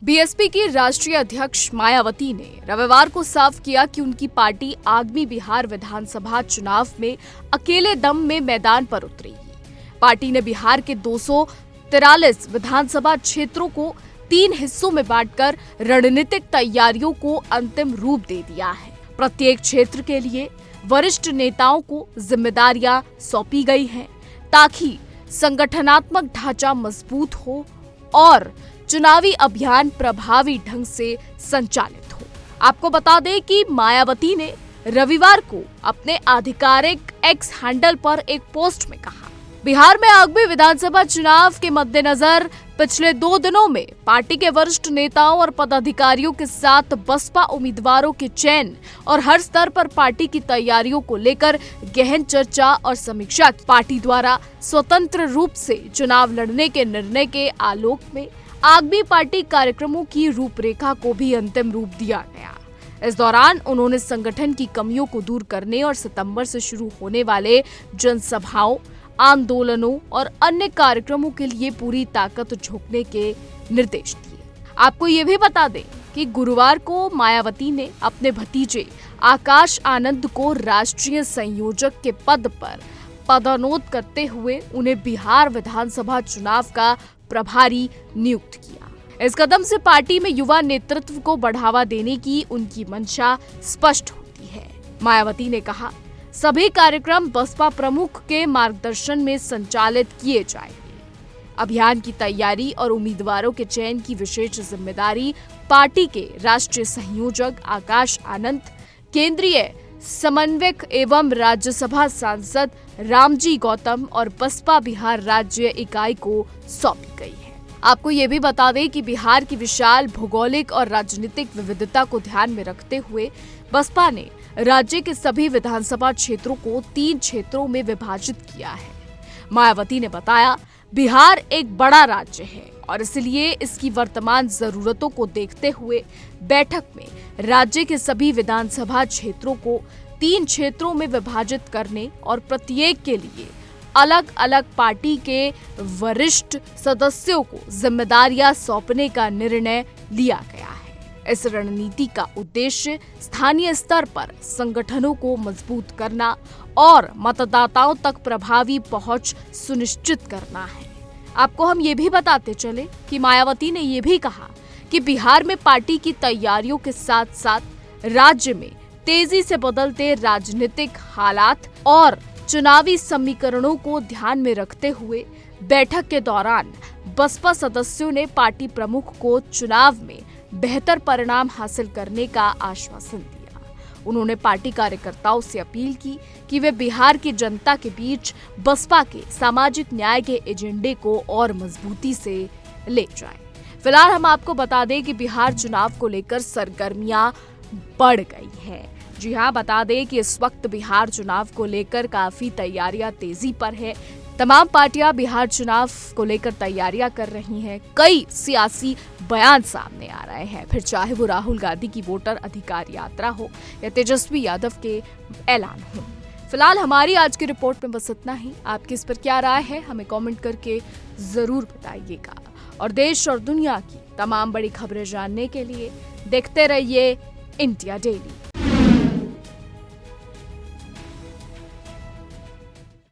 BSP की राष्ट्रीय अध्यक्ष मायावती ने रविवार को साफ किया कि उनकी पार्टी आगामी बिहार विधानसभा चुनाव में अकेले दम में मैदान पर उतरेगी। पार्टी ने बिहार के 243 विधानसभा क्षेत्रों को 3 हिस्सों में बांटकर रणनीतिक तैयारियों को अंतिम रूप दे दिया है। प्रत्येक क्षेत्र के लिए वरिष्ठ नेताओं को जिम्मेदारियां सौंपी गई हैं ताकि संगठनात्मक ढांचा मजबूत हो और चुनावी अभियान प्रभावी ढंग से संचालित हो। आपको बता दें कि मायावती ने रविवार को अपने आधिकारिक एक्स हैंडल पर एक पोस्ट में कहा, बिहार में आगामी विधानसभा चुनाव के मद्देनजर पिछले 2 दिनों में पार्टी के वरिष्ठ नेताओं और पदाधिकारियों के साथ बसपा उम्मीदवारों के चयन और हर स्तर पर पार्टी की तैयारियों को लेकर गहन चर्चा और समीक्षा की। पार्टी द्वारा स्वतंत्र रूप से चुनाव लड़ने के निर्णय के आलोक में आगामी पार्टी कार्यक्रमों की रूपरेखा को भी अंतिम रूप दिया गया। इस दौरान उन्होंने संगठन की कमियों को दूर करने और सितंबर से शुरू होने वाले जनसभाओं, आंदोलनों और अन्य कार्यक्रमों के लिए पूरी ताकत झोंकने के निर्देश दिए। आपको ये भी बता दें कि गुरुवार को मायावती ने अपने भतीजे आकाश आनंद को राष्ट्रीय संयोजक के पद पर पदोन्नत करते हुए उन्हें बिहार विधानसभा चुनाव का प्रभारी नियुक्त किया। इस कदम से पार्टी में युवा नेतृत्व को बढ़ावा देने की उनकी मंशा स्पष्ट होती है। मायावती ने कहा, सभी कार्यक्रम बसपा प्रमुख के मार्गदर्शन में संचालित किए जाएंगे। अभियान की तैयारी और उम्मीदवारों के चयन की विशेष जिम्मेदारी पार्टी के राष्ट्रीय संयोजक आकाश आनंद, केंद्रीय समन्वयक एवं राज्यसभा सांसद रामजी गौतम और बसपा बिहार राज्य इकाई को सौंपी गई है। आपको ये भी बता दें कि बिहार की विशाल भौगोलिक और राजनीतिक विविधता को ध्यान में रखते हुए बसपा ने राज्य के सभी विधानसभा क्षेत्रों को 3 क्षेत्रों में विभाजित किया है। मायावती ने बताया, बिहार एक बड़ा राज्य है और इसलिए इसकी वर्तमान जरूरतों को देखते हुए बैठक में राज्य के सभी विधानसभा क्षेत्रों को 3 क्षेत्रों में विभाजित करने और प्रत्येक के लिए अलग अलग पार्टी के वरिष्ठ सदस्यों को जिम्मेदारियां सौंपने का निर्णय लिया गया है। इस रणनीति का उद्देश्य स्थानीय स्तर पर संगठनों को मजबूत करना और मतदाताओं तक प्रभावी पहुंच सुनिश्चित करना है। आपको हम ये भी बताते चले कि मायावती ने ये भी कहा कि बिहार में पार्टी की तैयारियों के साथ साथ राज्य में तेजी से बदलते राजनीतिक हालात और चुनावी समीकरणों को ध्यान में रखते हुए बैठक के दौरान बसपा सदस्यों ने पार्टी प्रमुख को चुनाव में बेहतर परिणाम हासिल करने का आश्वासन दिया। उन्होंने पार्टी कार्यकर्ताओं से अपील की कि वे बिहार की जनता के बीच बसपा के सामाजिक न्याय के एजेंडे को और मजबूती से ले जाएं। फिलहाल हम आपको बता दें कि बिहार चुनाव को लेकर सरगर्मियां बढ़ गई हैं। जी हाँ, बता दें कि इस वक्त बिहार चुनाव को लेकर काफी तैयारियां तेजी पर है। तमाम पार्टियां बिहार चुनाव को लेकर तैयारियां कर रही हैं। कई सियासी बयान सामने आ रहे हैं, फिर चाहे वो राहुल गांधी की वोटर अधिकार यात्रा हो या तेजस्वी यादव के ऐलान हो। फिलहाल हमारी आज की रिपोर्ट में बस इतना ही। आपकी इस पर क्या राय है, हमें कमेंट करके जरूर बताइएगा। और देश और दुनिया की तमाम बड़ी खबरें जानने के लिए देखते रहिए इंडिया डेली।